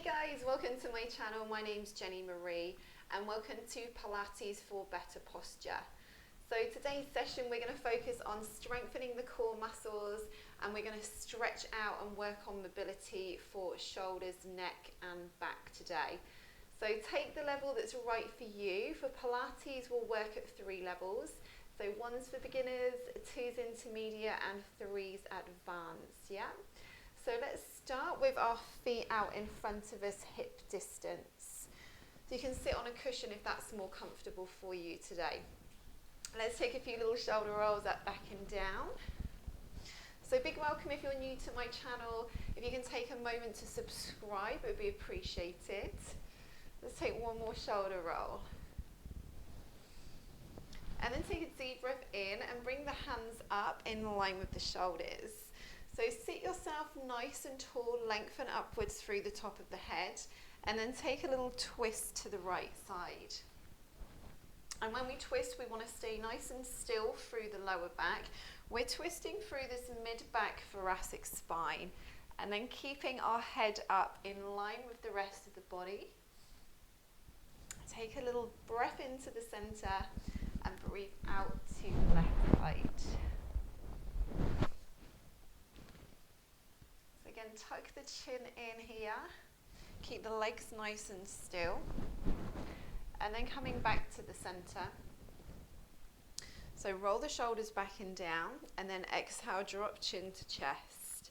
Hey guys, welcome to my channel. My name's Jenny Marie and welcome to Pilates for Better Posture. So today's session we're going to focus on strengthening the core muscles and we're going to stretch out and work on mobility for shoulders, neck and back today. So take the level that's right for you. For Pilates we'll work at 3 levels. So 1's for beginners, 2's intermediate and 3's advanced, yeah? So let's start with our feet out in front of us, hip distance. So you can sit on a cushion if that's more comfortable for you today. Let's take a few little shoulder rolls up, back and down. So big welcome if you're new to my channel. If you can take a moment to subscribe, it would be appreciated. Let's take one more shoulder roll. And then take a deep breath in and bring the hands up in line with the shoulders. So sit yourself nice and tall, lengthen upwards through the top of the head, and then take a little twist to the right side. And when we twist, we want to stay nice and still through the lower back. We're twisting through this mid-back thoracic spine, and then keeping our head up in line with the rest of the body. Take a little breath into the center and breathe out to the left side. Again, tuck the chin in here, keep the legs nice and still, and then coming back to the center. So roll the shoulders back and down, and then exhale, drop chin to chest.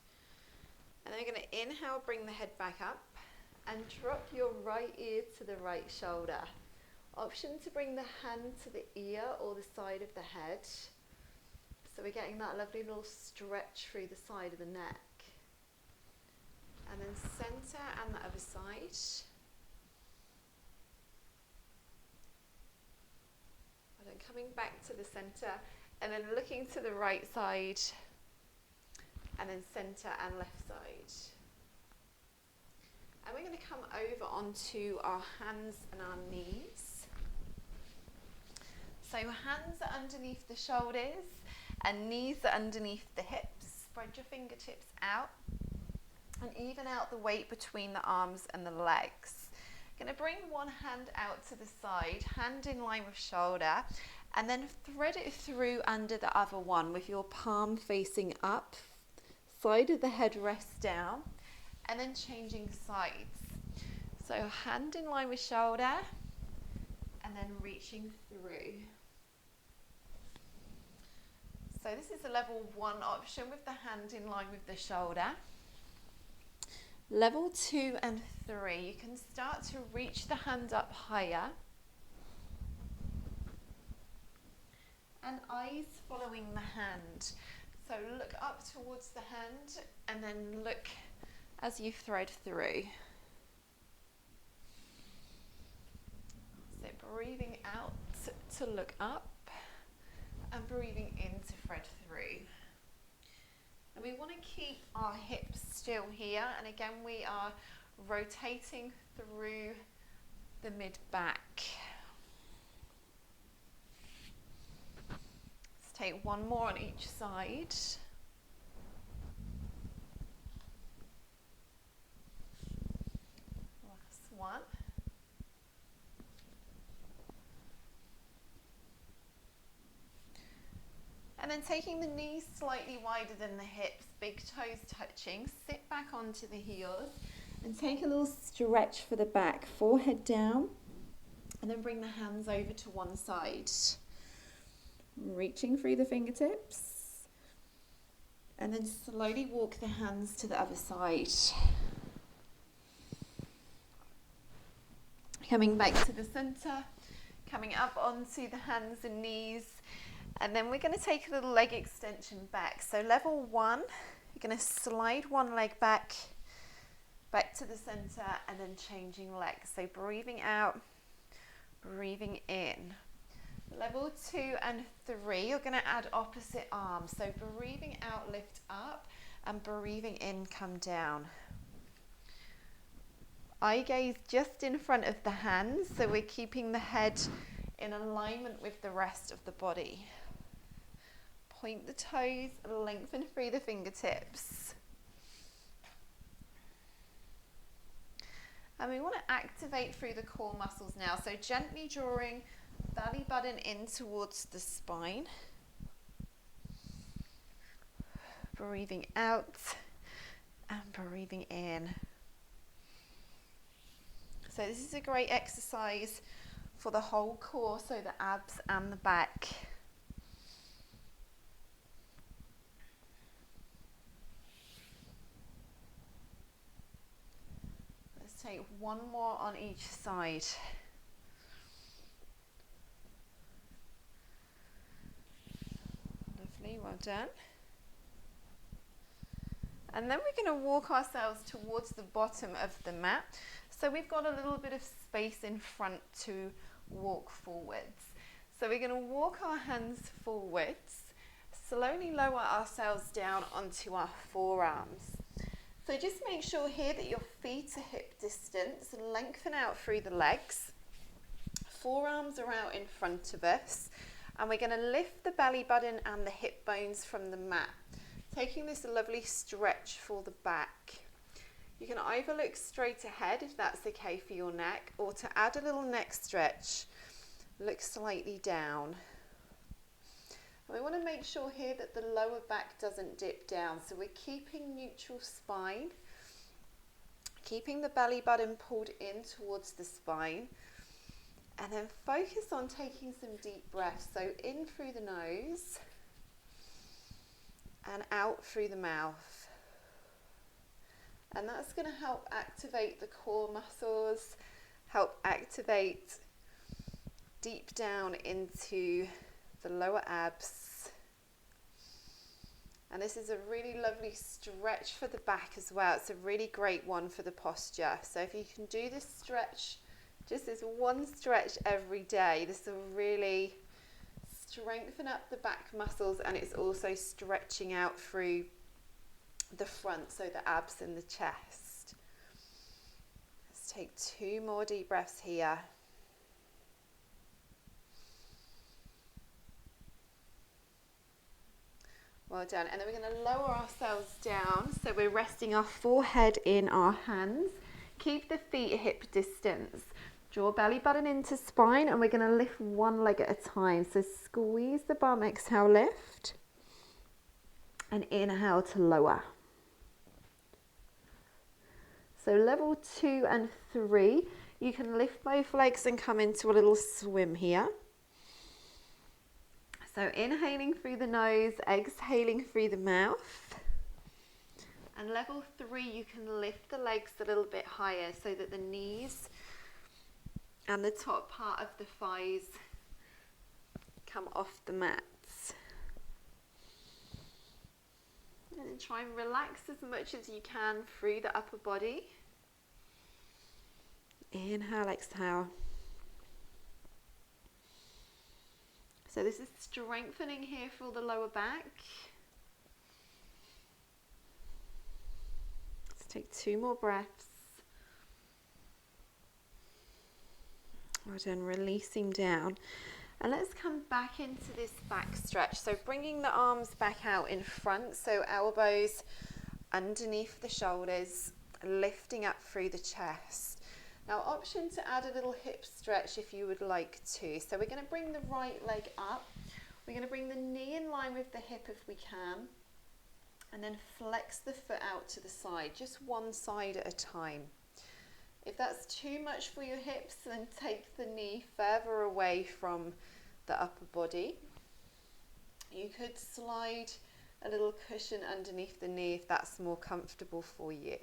And then you're going to inhale, bring the head back up, and drop your right ear to the right shoulder. Option to bring the hand to the ear or the side of the head. So we're getting that lovely little stretch through the side of the neck. And then center and the other side. And then coming back to the center and then looking to the right side and then center and left side. And we're going to come over onto our hands and our knees. So hands are underneath the shoulders and knees are underneath the hips. Spread your fingertips out. And even out the weight between the arms and the legs. Going to bring one hand out to the side, hand in line with shoulder, and then thread it through under the other one with your palm facing up, side of the head rests down, and then changing sides. So hand in line with shoulder, and then reaching through. So this is a level 1 option with the hand in line with the shoulder. Level 2 and 3, you can start to reach the hand up higher and eyes following the hand. So look up towards the hand and then look as you thread through. So breathing out to look up and breathing in to thread through. And we want to keep our hips still here, and again we are rotating through the mid-back. Let's take one more on each side. Last one. And then taking the knees slightly wider than the hips, big toes touching, sit back onto the heels and take a little stretch for the back, forehead down, and then bring the hands over to one side. Reaching through the fingertips, and then slowly walk the hands to the other side. Coming back to the center, coming up onto the hands and knees. And then we're going to take a little leg extension back. So level 1, you're going to slide one leg back to the center and then changing legs. So breathing out, breathing in. Level 2 and 3, you're going to add opposite arms. So breathing out, lift up, and breathing in, come down. Eye gaze just in front of the hands. So we're keeping the head in alignment with the rest of the body. Point the toes, lengthen through the fingertips. And we want to activate through the core muscles now. So gently drawing belly button in towards the spine. Breathing out and breathing in. So this is a great exercise for the whole core, so the abs and the back. Let's take one more on each side. Lovely, well done. And then we're going to walk ourselves towards the bottom of the mat. So we've got a little bit of space in front to walk forwards. So we're going to walk our hands forwards, slowly lower ourselves down onto our forearms. So just make sure here that your feet are hip distance, lengthen out through the legs. Forearms are out in front of us, and we're going to lift the belly button and the hip bones from the mat, taking this lovely stretch for the back. You can either look straight ahead if that's okay for your neck, or to add a little neck stretch, look slightly down. And we want to make sure here that the lower back doesn't dip down, so we're keeping neutral spine, keeping the belly button pulled in towards the spine, and then focus on taking some deep breaths. So in through the nose and out through the mouth. And that's going to help activate the core muscles, help activate deep down into the lower abs. And this is a really lovely stretch for the back as well. It's a really great one for the posture. So if you can do this stretch, just this one stretch every day, this will really strengthen up the back muscles, and it's also stretching out through the front, so the abs and the chest. Let's take 2 more deep breaths here. Well done. And then we're going to lower ourselves down, so we're resting our forehead in our hands. Keep the feet hip distance. Draw belly button into spine, and we're going to lift one leg at a time. So squeeze the bum, exhale, lift, and inhale to lower. So level 2 and 3, you can lift both legs and come into a little swim here. So inhaling through the nose, exhaling through the mouth. And level 3, you can lift the legs a little bit higher so that the knees and the top part of the thighs come off the mats. And then try and relax as much as you can through the upper body. Inhale, exhale. So this is strengthening here for the lower back. Let's take 2 more breaths. Well done, releasing down. And let's come back into this back stretch. So bringing the arms back out in front, so elbows underneath the shoulders, lifting up through the chest. Now, option to add a little hip stretch if you would like to. So we're going to bring the right leg up. We're going to bring the knee in line with the hip if we can. And then flex the foot out to the side, just one side at a time. If that's too much for your hips, then take the knee further away from the upper body. You could slide a little cushion underneath the knee if that's more comfortable for you.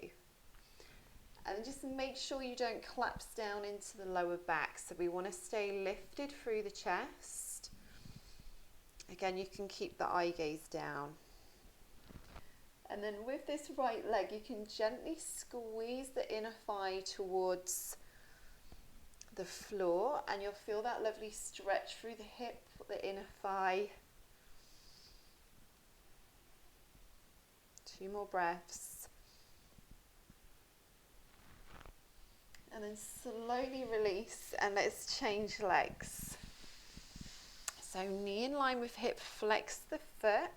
And just make sure you don't collapse down into the lower back. So we want to stay lifted through the chest. Again, you can keep the eye gaze down. And then with this right leg, you can gently squeeze the inner thigh towards the floor, and you'll feel that lovely stretch through the hip, the inner thigh. 2 more breaths. And then slowly release, and let's change legs. So knee in line with hip, flex the foot.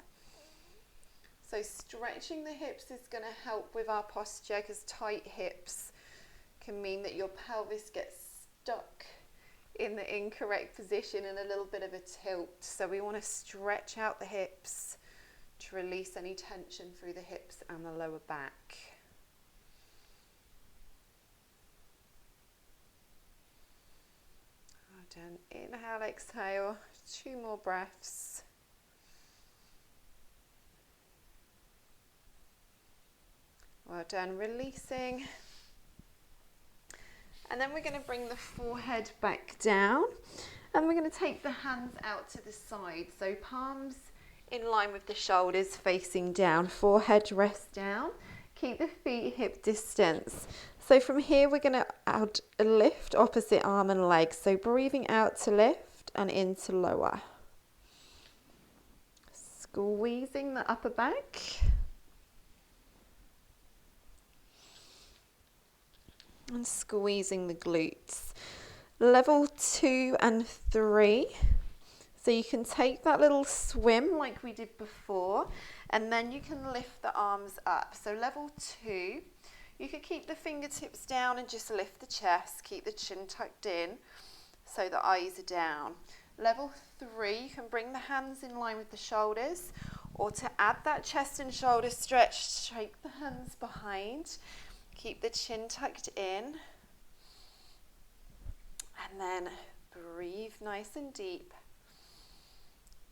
So stretching the hips is going to help with our posture, because tight hips can mean that your pelvis gets stuck in the incorrect position and a little bit of a tilt. So we want to stretch out the hips to release any tension through the hips and the lower back. Well done. Inhale, exhale. 2 more breaths. Well done. Releasing. And then we're going to bring the forehead back down, and we're going to take the hands out to the side. So palms in line with the shoulders facing down, forehead rest down. Keep the feet hip distance. So from here we're going to add a lift opposite arm and leg. So breathing out to lift and in to lower. Squeezing the upper back. And squeezing the glutes. Level 2 and 3. So you can take that little swim like we did before, and then you can lift the arms up. So level 2, you could keep the fingertips down and just lift the chest, keep the chin tucked in so the eyes are down. Level 3, you can bring the hands in line with the shoulders, or to add that chest and shoulder stretch, shake the hands behind. Keep the chin tucked in, and then breathe nice and deep.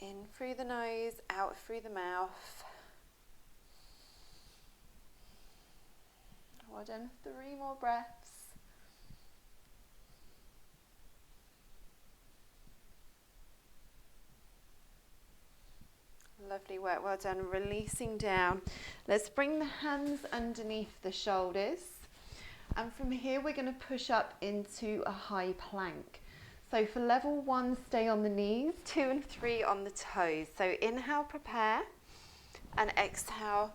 In through the nose, out through the mouth. Well done. 3 more breaths. Lovely work, well done. Releasing down. Let's bring the hands underneath the shoulders. And from here we're going to push up into a high plank. So for level 1, stay on the knees, 2 and 3 on the toes. So inhale, prepare, and exhale,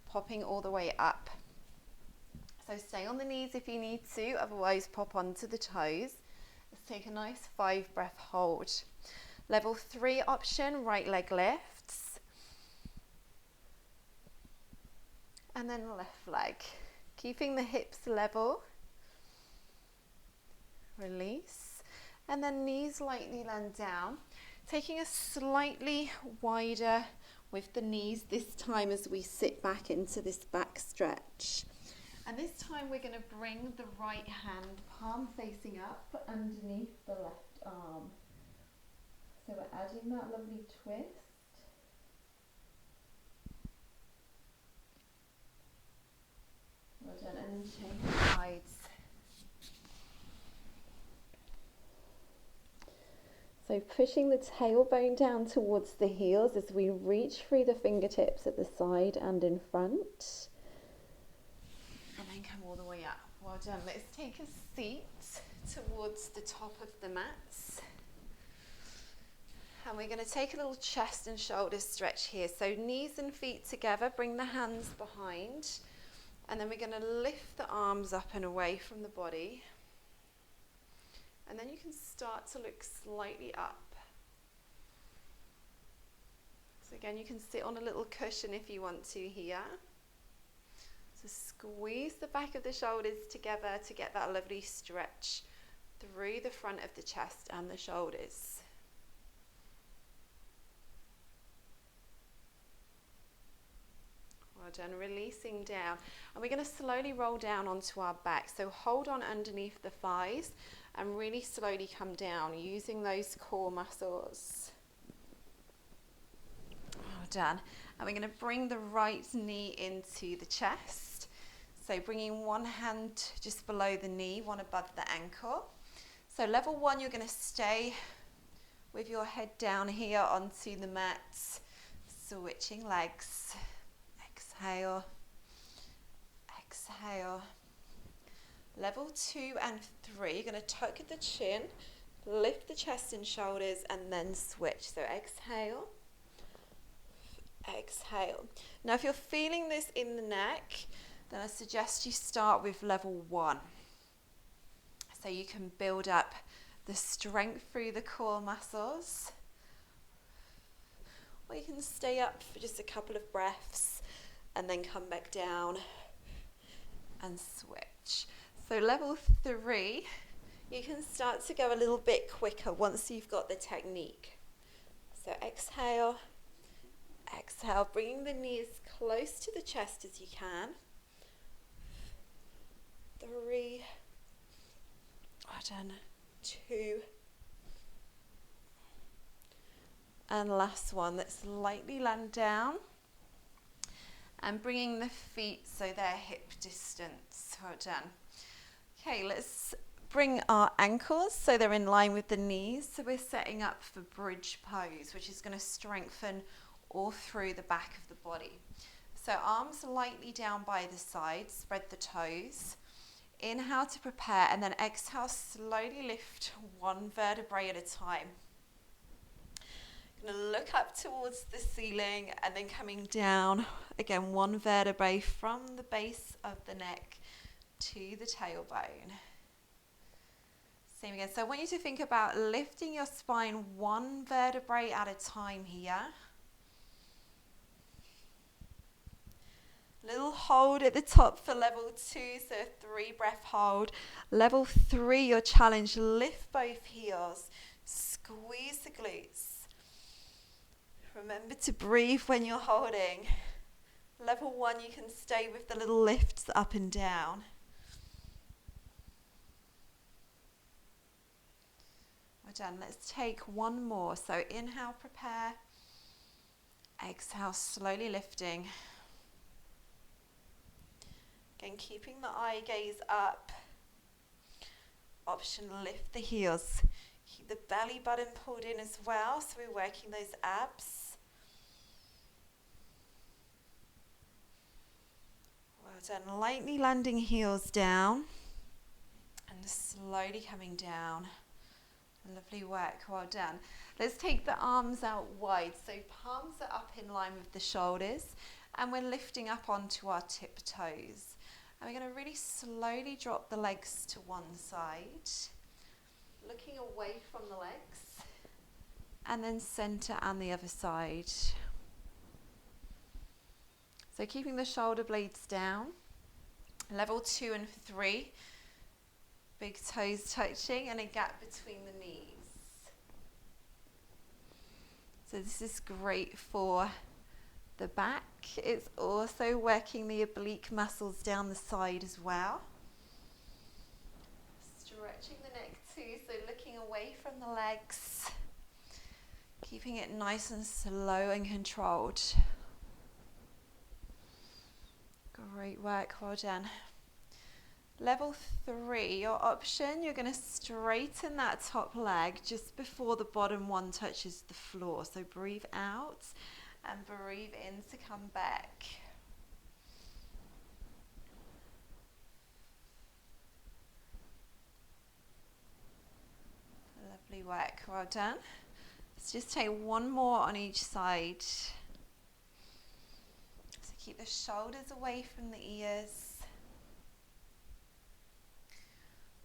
popping all the way up. So stay on the knees if you need to, otherwise pop onto the toes. Let's take a nice 5 breath hold. Level 3 option, right leg lifts. And then left leg. Keeping the hips level. Release. And then knees lightly land down. Taking a slightly wider with the knees this time as we sit back into this back stretch. And this time we're going to bring the right hand palm facing up underneath the left arm. So we're adding that lovely twist. Well done, and then change sides. So pushing the tailbone down towards the heels as we reach through the fingertips at the side and in front. And then come all the way up. Well done. Let's take a seat towards the top of the mats. And we're going to take a little chest and shoulder stretch here. So knees and feet together, bring the hands behind. And then we're going to lift the arms up and away from the body. And then you can start to look slightly up. So again, you can sit on a little cushion if you want to here. So squeeze the back of the shoulders together to get that lovely stretch through the front of the chest and the shoulders. Well done, releasing down. And we're going to slowly roll down onto our back. So hold on underneath the thighs and really slowly come down using those core muscles. Well done. And we're going to bring the right knee into the chest. So bringing one hand just below the knee, one above the ankle. So level 1, you're going to stay with your head down here onto the mat, switching legs. Exhale, exhale. Level 2 and 3, you're going to tuck the chin, lift the chest and shoulders, and then switch. So exhale, exhale. Now if you're feeling this in the neck, then I suggest you start with level 1. So you can build up the strength through the core muscles. Or you can stay up for just a couple of breaths and then come back down and switch. So level 3, you can start to go a little bit quicker once you've got the technique. So exhale, exhale, bringing the knees close to the chest as you can. 3, well done, 2, and last one. Let's lightly land down and bringing the feet so they're hip distance. Well done. Okay, let's bring our ankles so they're in line with the knees. So we're setting up for bridge pose, which is going to strengthen all through the back of the body. So arms lightly down by the side, spread the toes. Inhale to prepare, and then exhale, slowly lift one vertebrae at a time. Going to look up towards the ceiling and then coming down, again, one vertebrae from the base of the neck to the tailbone. Same again. So I want you to think about lifting your spine one vertebrae at a time here. Little hold at the top for level 2, so 3 breath hold. Level 3, your challenge, lift both heels, squeeze the glutes. Remember to breathe when you're holding. Level 1, you can stay with the little lifts up and down. Well done. Let's take one more. So inhale, prepare. Exhale, slowly lifting. Again, keeping the eye gaze up. Option, lift the heels. Keep the belly button pulled in as well, so we're working those abs. Well done. Lightly landing heels down and slowly coming down. Lovely work. Well done. Let's take the arms out wide, so palms are up in line with the shoulders, and we're lifting up onto our tiptoes. And we're going to really slowly drop the legs to one side, looking away from the legs, and then center and the other side. So keeping the shoulder blades down. Level 2 and 3, big toes touching and a gap between the knees. So this is great for the back. It's also working the oblique muscles down the side as well. Stretching the neck too, so looking away from the legs. Keeping it nice and slow and controlled. Great work, well done. Level 3, your option, you're going to straighten that top leg just before the bottom one touches the floor. So breathe out and breathe in to come back. Lovely work, well done. Let's just take one more on each side. So keep the shoulders away from the ears.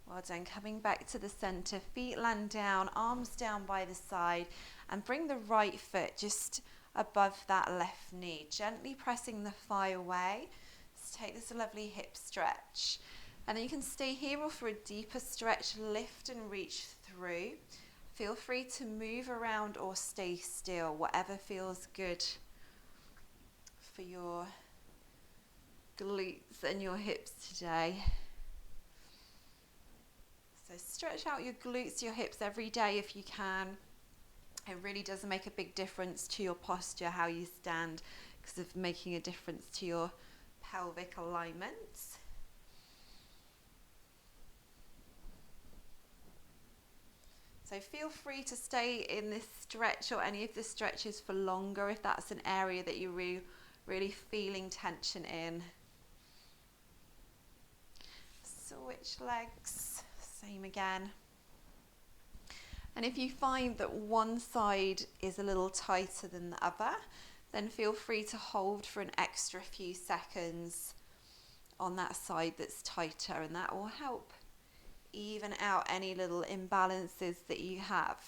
Well done. Coming back to the center, feet land down, arms down by the side, and bring the right foot just above that left knee, gently pressing the thigh away. Let's take this lovely hip stretch. And then you can stay here or for a deeper stretch, lift and reach through. Feel free to move around or stay still, whatever feels good for your glutes and your hips today. So stretch out your glutes, your hips every day if you can. It really does make a big difference to your posture, how you stand, because of making a difference to your pelvic alignment. So feel free to stay in this stretch or any of the stretches for longer if that's an area that you're really feeling tension in. Switch legs, same again. And if you find that one side is a little tighter than the other, then feel free to hold for an extra few seconds on that side that's tighter, and that will help even out any little imbalances that you have.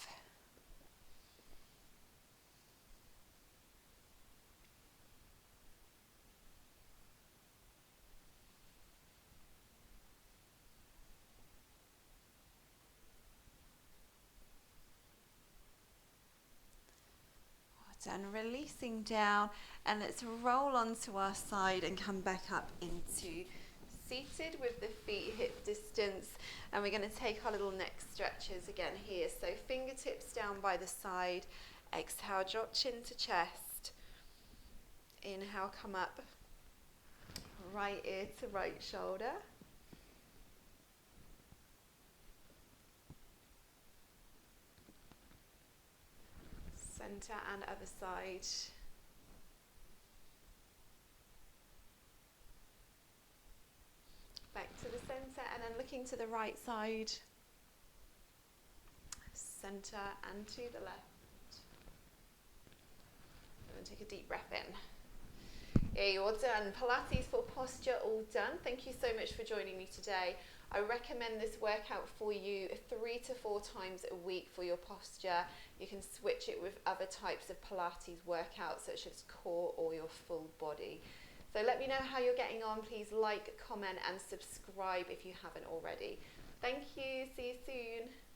left and releasing down, and let's roll onto our side and come back up into seated with the feet hip distance, and we're going to take our little neck stretches again here. So fingertips down by the side, exhale, drop chin to chest, inhale, come up, right ear to right shoulder, center and other side. Back to the center and then looking to the right side, center and to the left. And take a deep breath in. Yeah, you're all done. Pilates for posture, all done. Thank you so much for joining me today. I recommend this workout for you 3 to 4 times a week for your posture. You can switch it with other types of Pilates workouts such as core or your full body. So let me know how you're getting on. Please like, comment and subscribe if you haven't already. Thank you. See you soon.